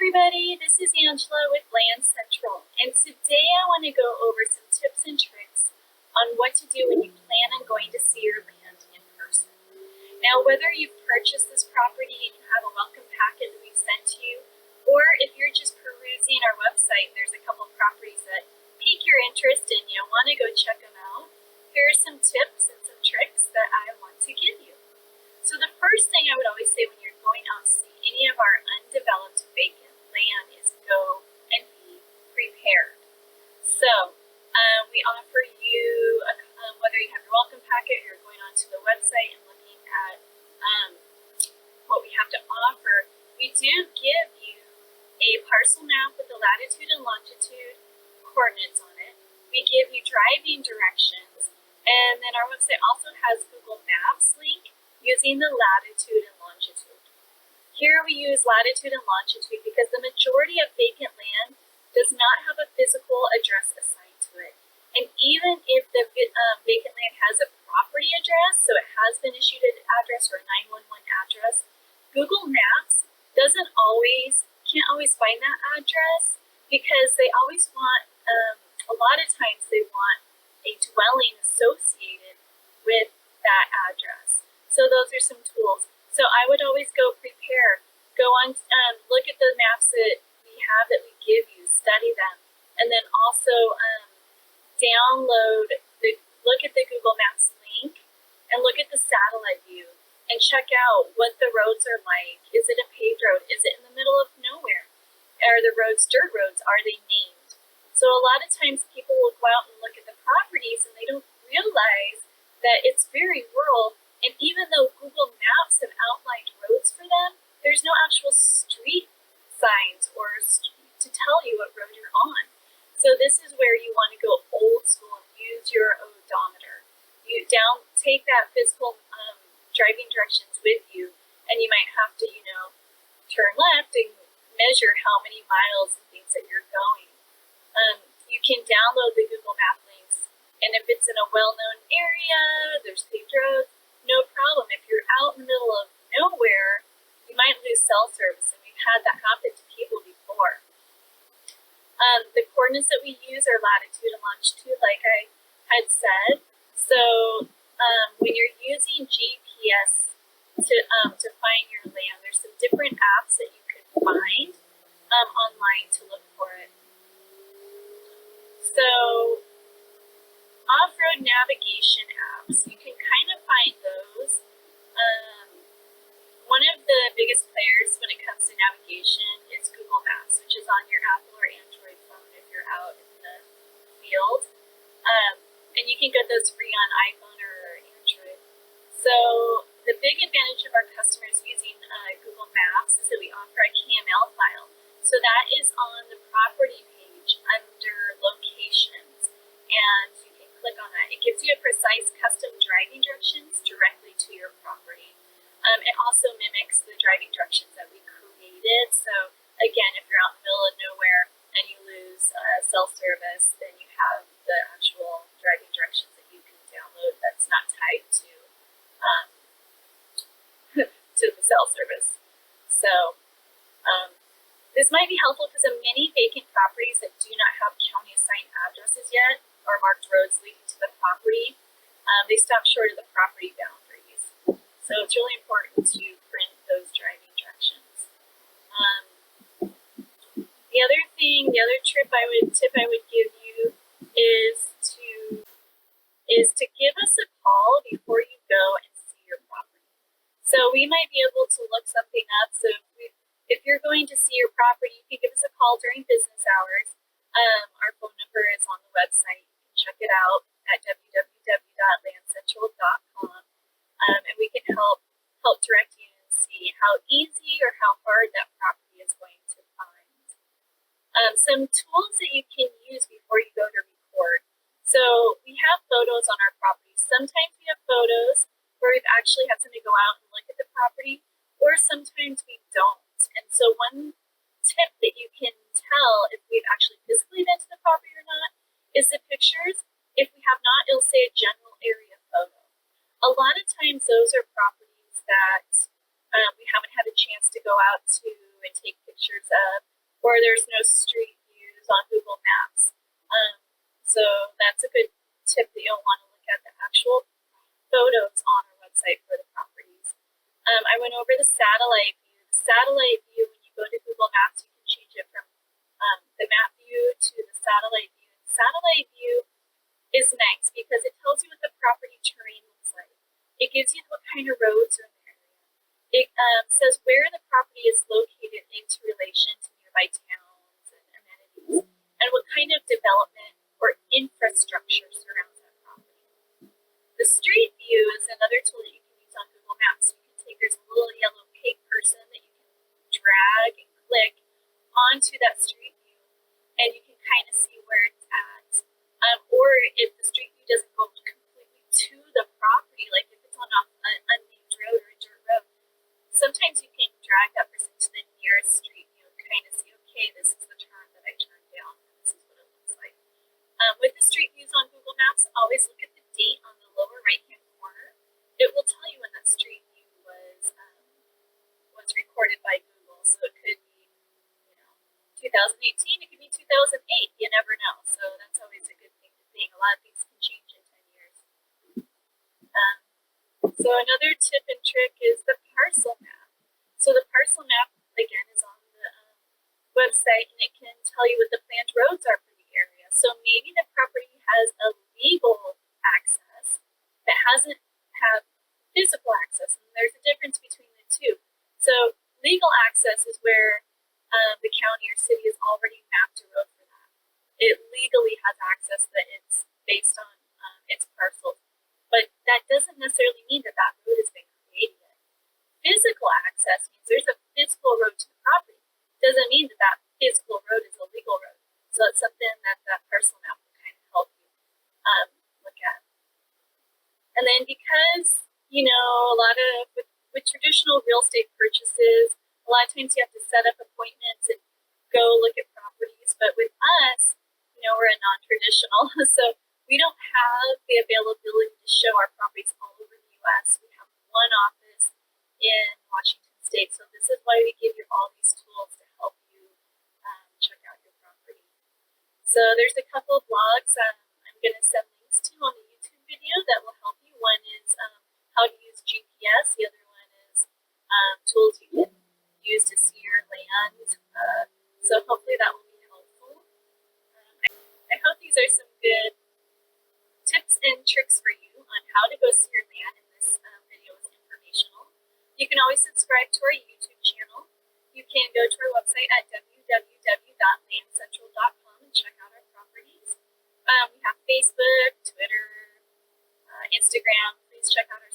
everybody, this is Angela with LANDCENTRAL, and today I want to go over some tips and tricks on what to do when you plan on going to see your land in person. Now, whether you've purchased this property and you have a welcome packet that we've sent to you, or if you're just perusing our website and there's a couple properties that pique your interest and you want to go check them out, here are some tips and some tricks that I want to give you. So the first thing I would always say when you're going out to see any of our undeveloped vacant land is go and be prepared. So we offer you, whether you have your welcome packet or you're going onto the website and looking at what we have to offer, we do give you a parcel map with the latitude and longitude coordinates on it. We give you driving directions, and then our website also has Google Maps link using the latitude and longitude. Here we use latitude and longitude because the majority of vacant land does not have a physical address assigned to it. And even if the vacant land has a property address, so it has been issued an address or a 911 address, Google Maps can't always find that address because they always want, a lot of times they want a dwelling associated with that address. So those are some tools. So I would always go prepare. Go on, look at the maps that we have that we give you, study them, and then also look at the Google Maps link and look at the satellite view and check out what the roads are like. Is it a paved road? Is it in the middle of nowhere? Are the roads dirt roads? Are they named? So a lot of times people will go out and look at the properties and they don't realize that it's very rural. And even though Google Maps have outlined roads for them, there's no actual street signs or to tell you what road you're on. So this is where you want to go old school and use your odometer. Take that physical driving directions with you, and you might have to, turn left and measure how many miles and things that you're going. You can download the Google Map links, and if it's in a well-known area, there's paved roads, no problem. If you're out in the middle of nowhere, you might lose cell service, and we've had that happen to people before. The coordinates that we use are latitude and longitude, like I had said. So when you're using GPS to find your land, there's some different apps that you can find online to look for it. So off-road navigation apps, you can kind of find those. One of the biggest players when it comes to navigation is Google Maps, which is on your Apple or Android phone if you're out in the field. And you can get those free on iPhone or Android. So the big advantage of our customers using Google Maps is that we offer a KML file. So that is on the property page under locations, and you can click on that. It gives you a precise custom driving directions directly to your property. It also mimics the driving directions that we created. So again, if you're out in the middle of nowhere and you lose cell service, then you have the actual driving directions that you can download that's not tied to to the cell service. So this might be helpful because of many vacant properties that do not have county assigned addresses yet or marked roads leading to the property. They stop short of the property boundaries. So it's really important to print those driving directions. The other tip I would give you is to give us a call before you go and see your property. So we might be able to look something up. So if you're going to see your property, you can give us a call during business hours. Our phone number is on the website. You can check it out at www.landcentral.com. And we can help direct you and see how easy or how hard that property is going to find. Some tools that you can use before you go to record. So we have photos on our property. Sometimes we have photos where we've actually had somebody go out and look at the property, or sometimes we don't. And so one tip that you can tell if we've actually physically been to the property or not is the pictures. If we have not, it'll say a general area photo. A lot of times those are properties that we haven't had a chance to go out to and take pictures of, or there's no street views on Google Maps. So that's a good tip that you'll want to look at the actual photos on our website for the properties. I went over the satellite view. The satellite view, when you go to Google Maps, you can change it from the map view to the satellite view. The satellite view is nice because it tells you what the property terrain looks like. It gives you what kind of roads are in the area. It says where the property is located into relation to nearby towns and amenities, and what kind of development or infrastructure surrounds that property. The street view is another tool that you can use on Google Maps. You can take, there's a little yellow pig person that you can drag and click onto that street view, and you can kind of see where it's at. Or if the street view doesn't go completely to the property, like if it's on an unnamed road or a dirt road, sometimes you can drag that person to the nearest street view and kind of see, okay, this is the turn that I turned down, and this is what it looks like. With the street views on Google Maps, always look at the date on the lower right-hand corner. It will tell you when that street view was recorded by Google. So it could be, 2018. It could be 2008. You never know. So that's always a good thing to think. A lot of things can change in 10 years. So another tip and trick is the parcel map. So the parcel map, again, is on the website, and it can tell you what the planned roads are for the area. So maybe the property has a legal access that hasn't had physical access, and there's a difference between the two. So legal access is where the county or city has already mapped a road for that. It legally has access that it's based on its parcels, but that doesn't necessarily mean that that road has been created yet. Physical access means there's a physical road to the property. Doesn't mean that that physical road is a legal road. So it's something that that parcel map will kind of help you look at. And then because, a lot of, with traditional real estate purchases, a lot of times you have to set up appointments and go look at properties. But with us, we're a non-traditional, so we don't have the availability to show our properties all over the U.S. We have one office in Washington State, so this is why we give you all these tools to help you check out your property. So there's a couple of blogs I'm going to send links to on the YouTube video that will help you. One is how to use GPS. The other one is tools you can use to see your land. So hopefully that will be helpful. I hope these are some good tips and tricks for you on how to go see your land, and this video is informational. You can always subscribe to our YouTube channel. You can go to our website at www.landcentral.com and check out our properties. We have Facebook, Twitter, Instagram. Please check out our